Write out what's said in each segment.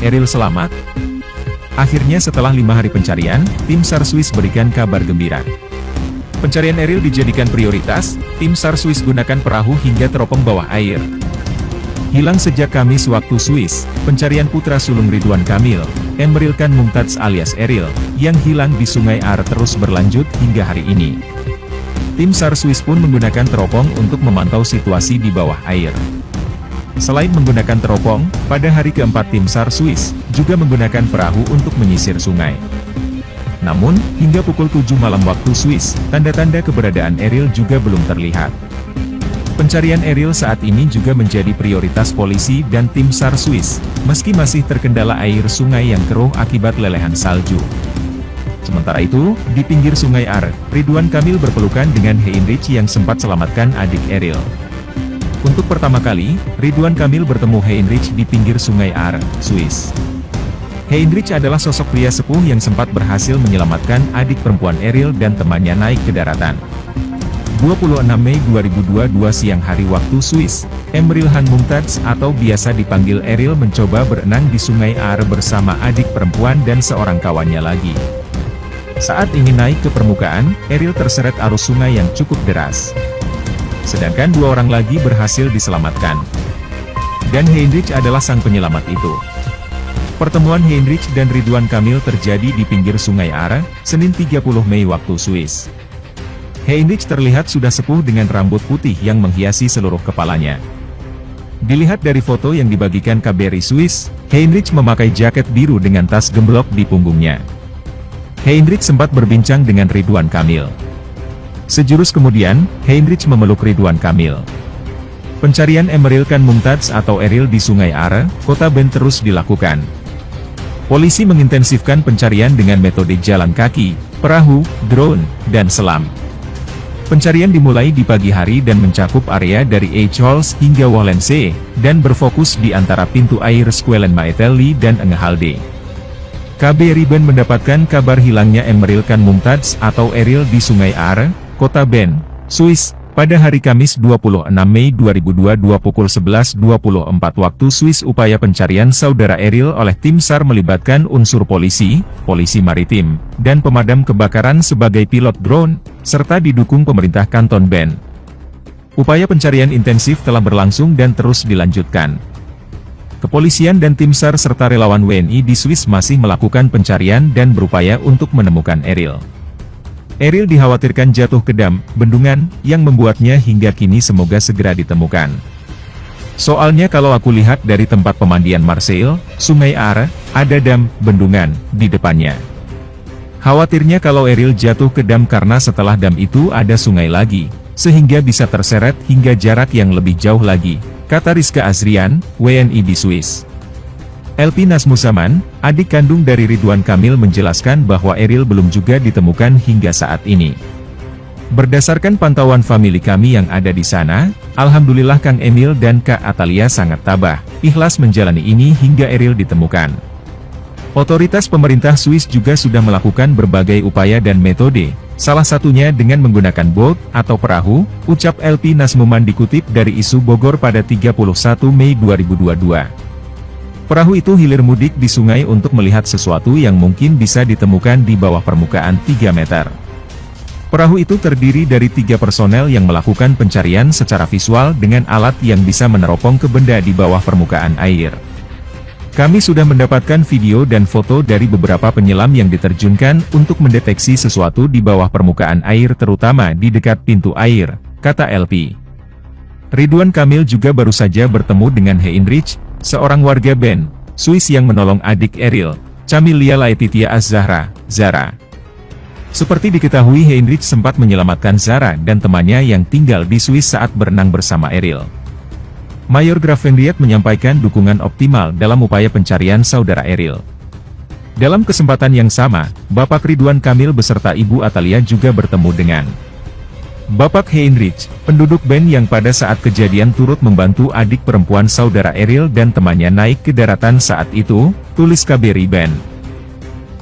Eril selamat? Akhirnya setelah 5 hari pencarian, tim SAR Swiss berikan kabar gembira. Pencarian Eril dijadikan prioritas, tim SAR Swiss gunakan perahu hingga teropong bawah air. Hilang sejak Kamis waktu Swiss, pencarian putra sulung Ridwan Kamil, Emril Khan Mumtaz alias Eril, yang hilang di Sungai Are terus berlanjut hingga hari ini. Tim SAR Swiss pun menggunakan teropong untuk memantau situasi di bawah air. Selain menggunakan teropong, pada hari keempat tim SAR Swiss juga menggunakan perahu untuk menyisir sungai. Namun, hingga pukul 7 malam waktu Swiss, tanda-tanda keberadaan Eril juga belum terlihat. Pencarian Eril saat ini juga menjadi prioritas polisi dan tim SAR Swiss, meski masih terkendala air sungai yang keruh akibat lelehan salju. Sementara itu, di pinggir Sungai Are, Ridwan Kamil berpelukan dengan Heinrich yang sempat selamatkan adik Eril. Untuk pertama kali, Ridwan Kamil bertemu Heinrich di pinggir Sungai Are, Swiss. Heinrich adalah sosok pria sepuh yang sempat berhasil menyelamatkan adik perempuan Eril dan temannya naik ke daratan. 26 Mei 2022 siang hari waktu Swiss, Emril Khan Mumtaz atau biasa dipanggil Eril mencoba berenang di Sungai Are bersama adik perempuan dan seorang kawannya lagi. Saat ingin naik ke permukaan, Eril terseret arus sungai yang cukup deras. Sedangkan 2 orang lagi berhasil diselamatkan. Dan Heinrich adalah sang penyelamat itu. Pertemuan Heinrich dan Ridwan Kamil terjadi di pinggir Sungai Are, Senin 30 Mei waktu Swiss. Heinrich terlihat sudah sepuh dengan rambut putih yang menghiasi seluruh kepalanya. Dilihat dari foto yang dibagikan KBRI Swiss, Heinrich memakai jaket biru dengan tas gemblok di punggungnya. Heinrich sempat berbincang dengan Ridwan Kamil. Sejurus kemudian, Heinrich memeluk Ridwan Kamil. Pencarian Emril Khan Mumtaz atau Eril di Sungai Are, Kota Ben terus dilakukan. Polisi mengintensifkan pencarian dengan metode jalan kaki, perahu, drone, dan selam. Pencarian dimulai di pagi hari dan mencakup area dari Eichholz hingga Wollensee, dan berfokus di antara pintu air Squelen Maetelli dan Engehalde. KBRI Ben mendapatkan kabar hilangnya Emril Khan Mumtaz atau Eril di Sungai Are, Kota Ben, Swiss, pada hari Kamis 26 Mei 2022 pukul 11.24 waktu Swiss. Upaya pencarian saudara Eril oleh tim SAR melibatkan unsur polisi, polisi maritim, dan pemadam kebakaran sebagai pilot drone, serta didukung pemerintah Kanton Ben. Upaya pencarian intensif telah berlangsung dan terus dilanjutkan. Kepolisian dan tim SAR serta relawan WNI di Swiss masih melakukan pencarian dan berupaya untuk menemukan Eril. Eril dikhawatirkan jatuh ke dam, bendungan, yang membuatnya hingga kini semoga segera ditemukan. Soalnya kalau aku lihat dari tempat pemandian Marseille, Sungai Are, ada dam, bendungan, di depannya. Khawatirnya kalau Eril jatuh ke dam karena setelah dam itu ada sungai lagi, sehingga bisa terseret hingga jarak yang lebih jauh lagi, kata Rizka Azrian, WNI di Swiss. LP Nasmusaman, adik kandung dari Ridwan Kamil menjelaskan bahwa Eril belum juga ditemukan hingga saat ini. Berdasarkan pantauan famili kami yang ada di sana, alhamdulillah Kang Emil dan Kak Atalia sangat tabah, ikhlas menjalani ini hingga Eril ditemukan. Otoritas pemerintah Swiss juga sudah melakukan berbagai upaya dan metode, salah satunya dengan menggunakan boat atau perahu, ucap LP Nasmuman dikutip dari Isu Bogor pada 31 Mei 2022. Perahu itu hilir mudik di sungai untuk melihat sesuatu yang mungkin bisa ditemukan di bawah permukaan 3 meter. Perahu itu terdiri dari 3 personel yang melakukan pencarian secara visual dengan alat yang bisa meneropong ke benda di bawah permukaan air. Kami sudah mendapatkan video dan foto dari beberapa penyelam yang diterjunkan untuk mendeteksi sesuatu di bawah permukaan air terutama di dekat pintu air, kata LP. Ridwan Kamil juga baru saja bertemu dengan Heinrich, seorang warga Ben, Swiss yang menolong adik Eril, Camilia Laetitia Az-Zahra, Zara. Seperti diketahui Heinrich sempat menyelamatkan Zara dan temannya yang tinggal di Swiss saat berenang bersama Eril. Mayor Grafenriet menyampaikan dukungan optimal dalam upaya pencarian saudara Eril. Dalam kesempatan yang sama, Bapak Ridwan Kamil beserta Ibu Atalia juga bertemu dengan Bapak Heinrich, penduduk Ben yang pada saat kejadian turut membantu adik perempuan saudara Eril dan temannya naik ke daratan saat itu, tulis KBRI Ben.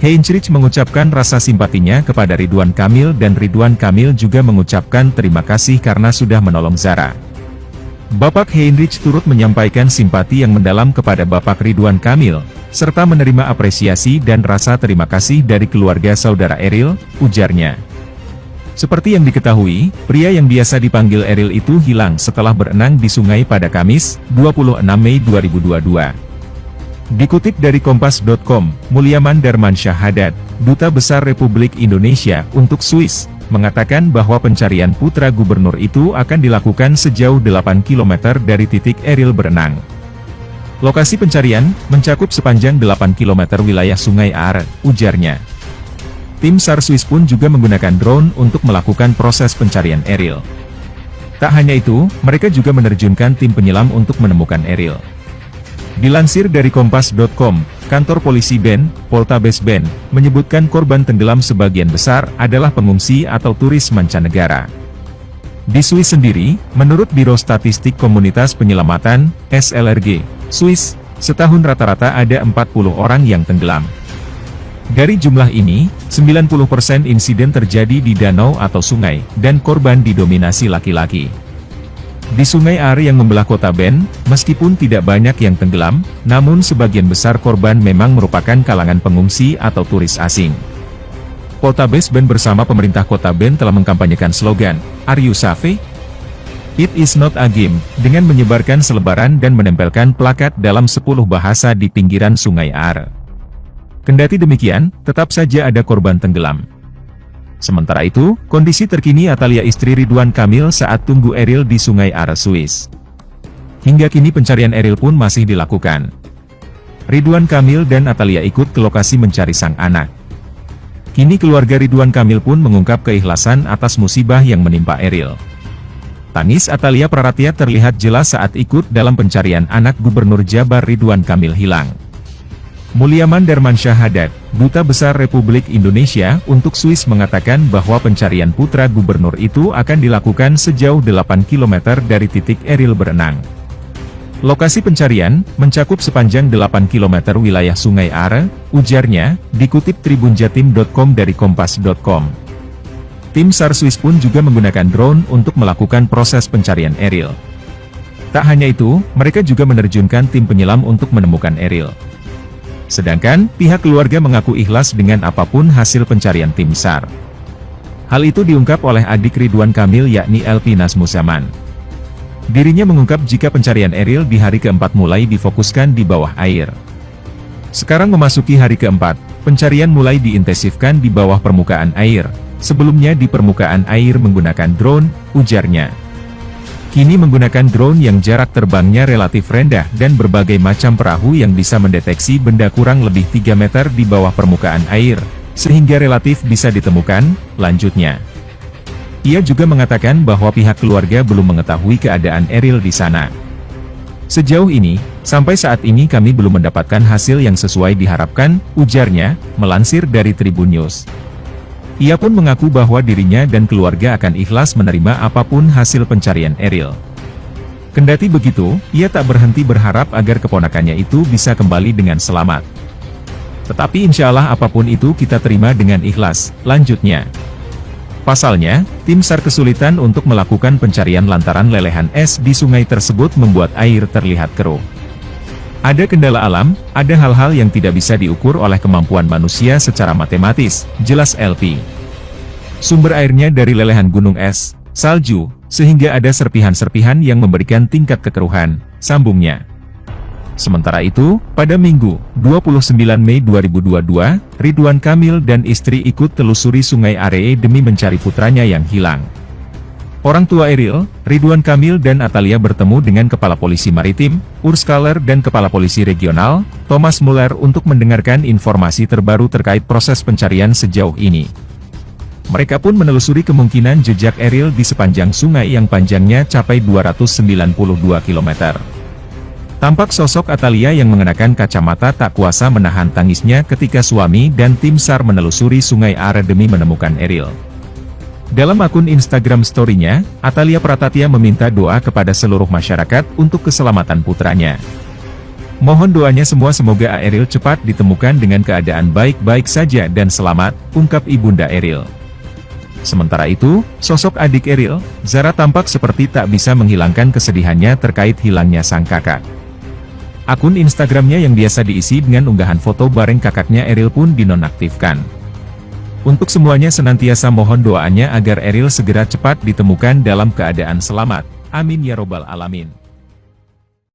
Heinrich mengucapkan rasa simpatinya kepada Ridwan Kamil dan Ridwan Kamil juga mengucapkan terima kasih karena sudah menolong Zara. Bapak Heinrich turut menyampaikan simpati yang mendalam kepada Bapak Ridwan Kamil, serta menerima apresiasi dan rasa terima kasih dari keluarga saudara Eril, ujarnya. Seperti yang diketahui, pria yang biasa dipanggil Eril itu hilang setelah berenang di sungai pada Kamis, 26 Mei 2022. Dikutip dari Kompas.com, Mulyaman Darmansyah Haddad, Duta Besar Republik Indonesia untuk Swiss, mengatakan bahwa pencarian putra gubernur itu akan dilakukan sejauh 8 km dari titik Eril berenang. Lokasi pencarian mencakup sepanjang 8 km wilayah Sungai Are, ujarnya. Tim SAR Swiss pun juga menggunakan drone untuk melakukan proses pencarian Eril. Tak hanya itu, mereka juga menerjunkan tim penyelam untuk menemukan Eril. Dilansir dari Kompas.com, kantor polisi Ben, Poltabes Ben, menyebutkan korban tenggelam sebagian besar adalah pengungsi atau turis mancanegara. Di Swiss sendiri, menurut Biro Statistik Komunitas Penyelamatan, SLRG, Swiss, setahun rata-rata ada 40 orang yang tenggelam. Dari jumlah ini, 90% insiden terjadi di danau atau sungai, dan korban didominasi laki-laki. Di Sungai Are yang membelah kota Ben, meskipun tidak banyak yang tenggelam, namun sebagian besar korban memang merupakan kalangan pengungsi atau turis asing. Poltabes Ben bersama pemerintah kota Ben telah mengkampanyekan slogan, "Are you safe? It is not a game," dengan menyebarkan selebaran dan menempelkan plakat dalam 10 bahasa di pinggiran Sungai Are. Kendati demikian, tetap saja ada korban tenggelam. Sementara itu, kondisi terkini Atalia istri Ridwan Kamil saat tunggu Eril di Sungai Are Swiss. Hingga kini pencarian Eril pun masih dilakukan. Ridwan Kamil dan Atalia ikut ke lokasi mencari sang anak. Kini keluarga Ridwan Kamil pun mengungkap keikhlasan atas musibah yang menimpa Eril. Tangis Atalia Praratia terlihat jelas saat ikut dalam pencarian anak Gubernur Jabar Ridwan Kamil hilang. Mulyaman Darmansyah Haddad, Duta Besar Republik Indonesia untuk Swiss mengatakan bahwa pencarian putra gubernur itu akan dilakukan sejauh 8 km dari titik Eril berenang. Lokasi pencarian mencakup sepanjang 8 km wilayah Sungai Are, ujarnya, dikutip tribunjatim.com dari Kompas.com. Tim SAR Swiss pun juga menggunakan drone untuk melakukan proses pencarian Eril. Tak hanya itu, mereka juga menerjunkan tim penyelam untuk menemukan Eril. Sedangkan, pihak keluarga mengaku ikhlas dengan apapun hasil pencarian tim SAR. Hal itu diungkap oleh adik Ridwan Kamil yakni Elpi Nazmuzaman. Dirinya mengungkap jika pencarian Eril di hari keempat mulai difokuskan di bawah air. Sekarang memasuki hari keempat, pencarian mulai diintensifkan di bawah permukaan air, sebelumnya di permukaan air menggunakan drone, ujarnya. Kini menggunakan drone yang jarak terbangnya relatif rendah dan berbagai macam perahu yang bisa mendeteksi benda kurang lebih 3 meter di bawah permukaan air, sehingga relatif bisa ditemukan, lanjutnya. Ia juga mengatakan bahwa pihak keluarga belum mengetahui keadaan Eril di sana. Sejauh ini, sampai saat ini kami belum mendapatkan hasil yang sesuai diharapkan, ujarnya, melansir dari Tribun News. Ia pun mengaku bahwa dirinya dan keluarga akan ikhlas menerima apapun hasil pencarian Eril. Kendati begitu, ia tak berhenti berharap agar keponakannya itu bisa kembali dengan selamat. Tetapi insya Allah apapun itu kita terima dengan ikhlas, lanjutnya. Pasalnya, tim SAR kesulitan untuk melakukan pencarian lantaran lelehan es di sungai tersebut membuat air terlihat keruh. Ada kendala alam, ada hal-hal yang tidak bisa diukur oleh kemampuan manusia secara matematis, jelas LP. Sumber airnya dari lelehan gunung es, salju, sehingga ada serpihan-serpihan yang memberikan tingkat kekeruhan, sambungnya. Sementara itu, pada Minggu, 29 Mei 2022, Ridwan Kamil dan istri ikut telusuri Sungai Are demi mencari putranya yang hilang. Orang tua Eril, Ridwan Kamil dan Atalia bertemu dengan Kepala Polisi Maritim, Urs Kaller dan Kepala Polisi Regional, Thomas Muller untuk mendengarkan informasi terbaru terkait proses pencarian sejauh ini. Mereka pun menelusuri kemungkinan jejak Eril di sepanjang sungai yang panjangnya capai 292 km. Tampak sosok Atalia yang mengenakan kacamata tak kuasa menahan tangisnya ketika suami dan tim SAR menelusuri Sungai Are demi menemukan Eril. Dalam akun Instagram story-nya, Atalia Praratia meminta doa kepada seluruh masyarakat untuk keselamatan putranya. Mohon doanya semua semoga Eril cepat ditemukan dengan keadaan baik-baik saja dan selamat, ungkap ibunda Eril. Sementara itu, sosok adik Eril, Zara tampak seperti tak bisa menghilangkan kesedihannya terkait hilangnya sang kakak. Akun Instagramnya yang biasa diisi dengan unggahan foto bareng kakaknya Eril pun dinonaktifkan. Untuk semuanya senantiasa mohon doanya agar Eril segera cepat ditemukan dalam keadaan selamat. Amin ya robbal alamin.